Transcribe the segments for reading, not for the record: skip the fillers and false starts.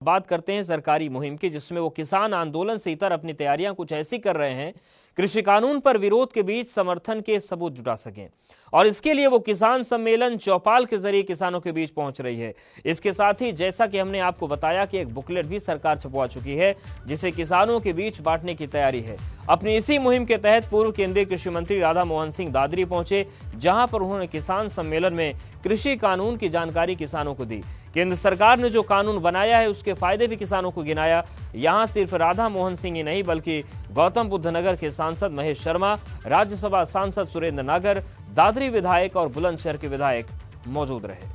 बात करते हैं सरकारी मुहिम की, जिसमें वो किसान आंदोलन से इतर अपनी तैयारियां कुछ ऐसी कर रहे हैं कृषि कानून पर विरोध के बीच समर्थन के सबूत जुटा सकें, और इसके लिए वो किसान सम्मेलन चौपाल के जरिए किसानों के बीच पहुंच रही है। इसके साथ ही जैसा कि हमने आपको बताया कि एक बुकलेट भी सरकार छपवा चुकी है जिसे किसानों के बीच बांटने की तैयारी है। अपनी इसी मुहिम के तहत पूर्व केंद्रीय कृषि मंत्री राधा मोहन सिंह दादरी पहुंचे, जहां पर उन्होंने किसान सम्मेलन में कृषि कानून की जानकारी किसानों को दी। केंद्र सरकार ने जो कानून बनाया है उसके फायदे भी किसानों को गिनाया। यहां सिर्फ राधा मोहन सिंह ही नहीं बल्कि गौतम बुद्ध नगर के सांसद महेश शर्मा, राज्यसभा सांसद सुरेंद्र नागर, दादरी विधायक और बुलंदशहर के विधायक मौजूद रहे।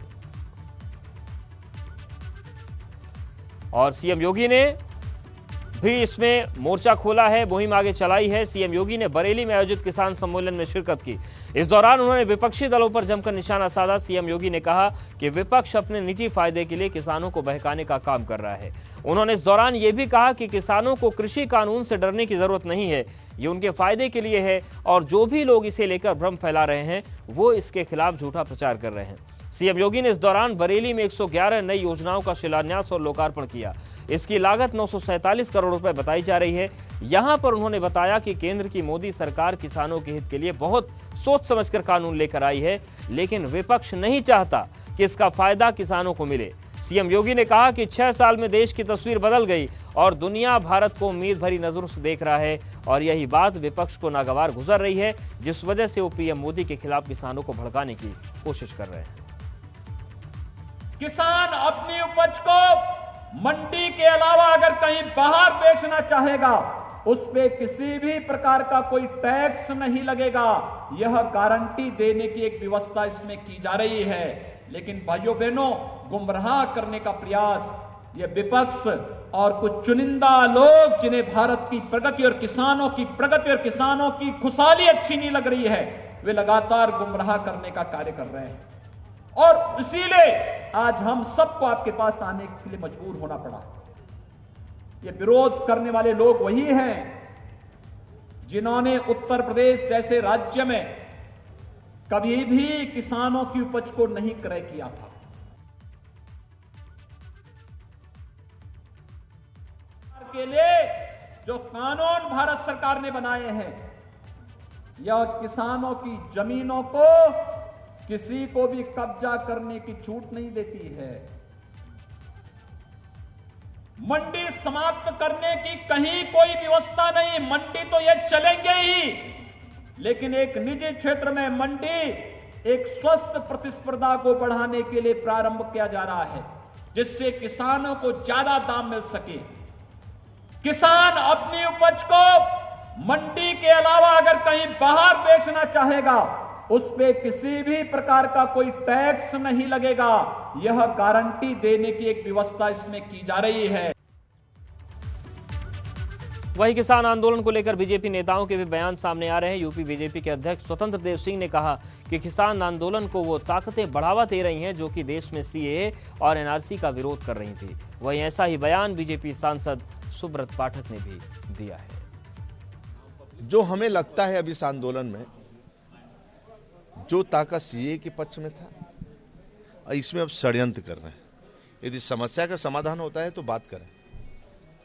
और सीएम योगी ने भी इसमें मोर्चा खोला है, मुहिम आगे चलाई है। सीएम योगी ने बरेली में आयोजित किसान सम्मेलन में शिरकत की। इस दौरान उन्होंने विपक्षी दलों पर जमकर निशाना साधा। सीएम योगी ने कहा कि विपक्ष अपने निजी फायदे के लिए किसानों को बहकाने का काम कर रहा है। उन्होंने इस दौरान यह भी कहा कि किसानों को कृषि कानून से डरने की जरूरत नहीं है, ये उनके फायदे के लिए है और जो भी लोग इसे लेकर भ्रम फैला रहे हैं वो इसके खिलाफ झूठा प्रचार कर रहे हैं। सीएम योगी ने इस दौरान बरेली में 111 नई योजनाओं का शिलान्यास और लोकार्पण किया। इसकी लागत 947 करोड़ रुपए बताई जा रही है। यहां पर उन्होंने बताया कि केंद्र की मोदी सरकार किसानों के हित के लिए बहुत सोच समझकर कानून लेकर आई है, लेकिन विपक्ष नहीं चाहता कि इसका फायदा किसानों को मिले। सीएम योगी ने कहा कि 6 साल में देश की तस्वीर बदल गई और दुनिया भारत को उम्मीद भरी नजरों से देख रहा है, और यही बात विपक्ष को नागवार गुजर रही है, जिस वजह से वो पीएम मोदी के खिलाफ किसानों को भड़काने की कोशिश कर रहे हैं। किसान अपनी उपज को मंडी के अलावा अगर कहीं बाहर बेचना चाहेगा, उस पे किसी भी प्रकार का कोई टैक्स नहीं लगेगा। यह गारंटी देने की एक व्यवस्था इसमें की जा रही है। लेकिन भाइयों बहनों, गुमराह करने का प्रयास ये विपक्ष और कुछ चुनिंदा लोग, जिन्हें भारत की प्रगति और किसानों की प्रगति और किसानों की खुशहाली अच्छी नहीं लग रही है, वे लगातार गुमराह करने का कार्य कर रहे हैं। और इसीलिए आज हम सबको आपके पास आने के लिए मजबूर होना पड़ा। ये विरोध करने वाले लोग वही हैं जिन्होंने उत्तर प्रदेश जैसे राज्य में कभी भी किसानों की उपज को नहीं क्रय किया था। के लिए जो कानून भारत सरकार ने बनाए हैं, यह किसानों की जमीनों को किसी को भी कब्जा करने की छूट नहीं देती है। मंडी समाप्त करने की कहीं कोई व्यवस्था नहीं। मंडी तो ये चलेंगे ही, लेकिन एक निजी क्षेत्र में मंडी एक स्वस्थ प्रतिस्पर्धा को बढ़ाने के लिए प्रारंभ किया जा रहा है, जिससे किसानों को ज्यादा दाम मिल सके। किसान अपनी उपज को मंडी के अलावा अगर कहीं बाहर बेचना चाहेगा, उस पे किसी भी प्रकार का कोई टैक्स नहीं लगेगा। यह गारंटी देने की एक व्यवस्था इसमें की जा रही है। वही किसान आंदोलन को लेकर बीजेपी नेताओं के भी बयान सामने आ रहे हैं। यूपी बीजेपी के अध्यक्ष स्वतंत्र देव सिंह ने कहा कि किसान आंदोलन को वो ताकतें बढ़ावा दे रही हैं जो कि देश में सीएए और एनआरसी का विरोध कर रही थी। वहीं ऐसा ही बयान बीजेपी सांसद सुब्रत पाठक ने भी दिया है। जो हमें लगता है अब इस आंदोलन में जो ताकत सीएए के पक्ष में था, इसमें अब षड्यंत्र कर रहे हैं। यदि समस्या का समाधान होता है तो बात करें,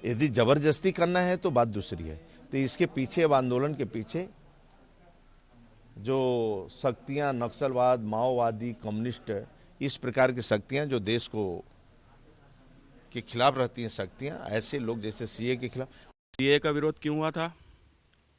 यदि जबरदस्ती करना है तो बात दूसरी है। तो इसके पीछे, अब आंदोलन के पीछे जो शक्तियां, नक्सलवाद, माओवादी, कम्युनिस्ट, इस प्रकार की शक्तियां जो देश को के खिलाफ रहती हैं, शक्तियां, ऐसे लोग जैसे सीएए के खिलाफ। सीएए का विरोध क्यों हुआ था?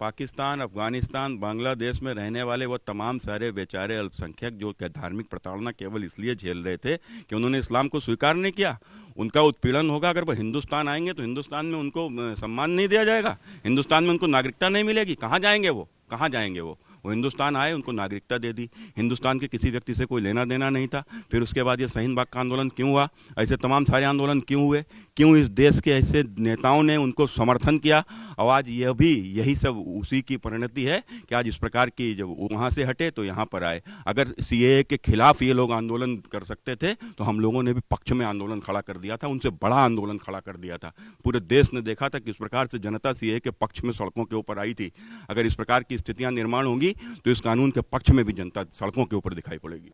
पाकिस्तान, अफगानिस्तान, बांग्लादेश में रहने वाले वो तमाम सारे बेचारे अल्पसंख्यक जो धार्मिक प्रताड़ना केवल इसलिए झेल रहे थे कि उन्होंने इस्लाम को स्वीकार नहीं किया। उनका उत्पीड़न होगा। अगर वो हिंदुस्तान आएंगे तो हिंदुस्तान में उनको सम्मान नहीं दिया जाएगा, हिंदुस्तान में उनको नागरिकता नहीं मिलेगी। कहाँ जाएंगे वो? कहाँ जाएंगे वो हिंदुस्तान आए, उनको नागरिकता दे दी। हिंदुस्तान के किसी व्यक्ति से कोई लेना देना नहीं था। फिर उसके बाद ये शाहीन बाग का आंदोलन क्यों हुआ? ऐसे तमाम सारे आंदोलन क्यों हुए? क्यों इस देश के ऐसे नेताओं ने उनको समर्थन किया? और आज यह भी यही सब उसी की परिणति है कि आज इस प्रकार की, जब वहाँ से हटे तो यहाँ पर आए। अगर सीएए के खिलाफ ये लोग आंदोलन कर सकते थे तो हम लोगों ने भी पक्ष में आंदोलन खड़ा कर दिया था, उनसे बड़ा आंदोलन खड़ा कर दिया था। पूरे देश ने देखा था किस प्रकार से जनता सीएए के पक्ष में सड़कों के ऊपर आई थी। अगर इस प्रकार की स्थितियां निर्माण होंगी तो इस कानून के पक्ष में भी जनता सड़कों के ऊपर दिखाई पड़ेगी।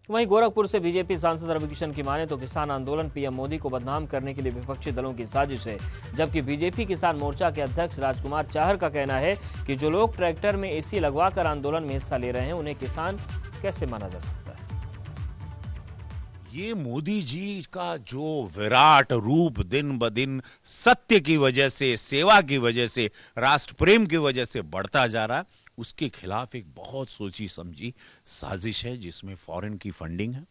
वहीं गोरखपुर से बीजेपी सांसद रविकिशन की माने तो किसान आंदोलन पीएम मोदी को बदनाम करने के लिए विपक्षी दलों की साजिश है, जबकि बीजेपी किसान मोर्चा के अध्यक्ष राजकुमार चाहर का कहना है कि जो लोग ट्रैक्टर में एसी लगवाकर आंदोलन में हिस्सा ले रहे हैं उन्हें किसान कैसे माना जा सकता है। ये मोदी जी का जो विराट रूप दिन ब दिन सत्य की वजह से, सेवा की वजह से, राष्ट्र प्रेम की वजह से बढ़ता जा रहा है, उसके खिलाफ एक बहुत सोची समझी साजिश है जिसमें फॉरेन की फंडिंग है,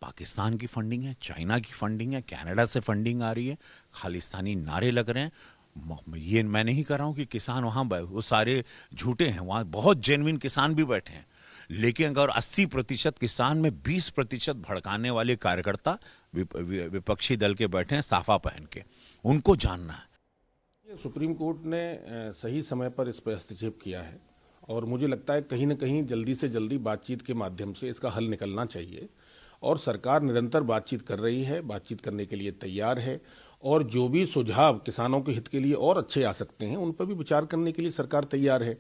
पाकिस्तान की फंडिंग है, चाइना की फंडिंग है, कनाडा से फंडिंग आ रही है, खालिस्तानी नारे लग रहे हैं। ये मैं नहीं कर रहा हूं कि किसान वहां वो सारे झूठे हैं, वहां बहुत जेन्युइन किसान भी बैठे हैं, लेकिन अगर 80% किसान में 20% भड़काने वाले कार्यकर्ता विपक्षी दल के बैठे हैं साफा पहन के, उनको जानना है। सुप्रीम कोर्ट ने सही समय पर इस पर हस्तक्षेप किया है और मुझे लगता है कहीं न कहीं जल्दी से जल्दी बातचीत के माध्यम से इसका हल निकलना चाहिए और सरकार निरंतर बातचीत कर रही है, बातचीत करने के लिए तैयार है और जो भी सुझाव किसानों के हित के लिए और अच्छे आ सकते हैं उन पर भी विचार करने के लिए सरकार तैयार है।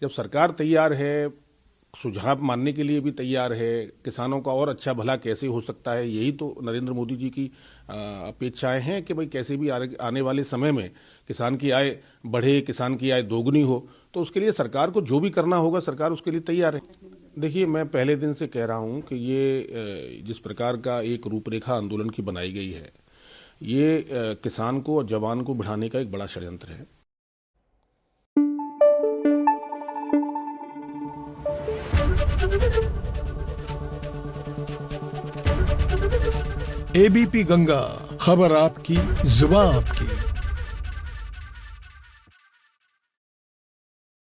जब सरकार तैयार है, सुझाव मानने के लिए भी तैयार है, किसानों का और अच्छा भला कैसे हो सकता है, यही तो नरेंद्र मोदी जी की अपेक्षाएं हैं कि भाई कैसे भी आने वाले समय में किसान की आय बढ़े, किसान की आय दोगुनी हो, तो उसके लिए सरकार को जो भी करना होगा सरकार उसके लिए तैयार है। देखिए, मैं पहले दिन से कह रहा हूं कि ये जिस प्रकार का एक रूपरेखा आंदोलन की बनाई गई है, ये किसान को और जवान को बढ़ाने का एक बड़ा षड्यंत्र है। एबीपी गंगा, खबर आपकी, जुबान आपकी।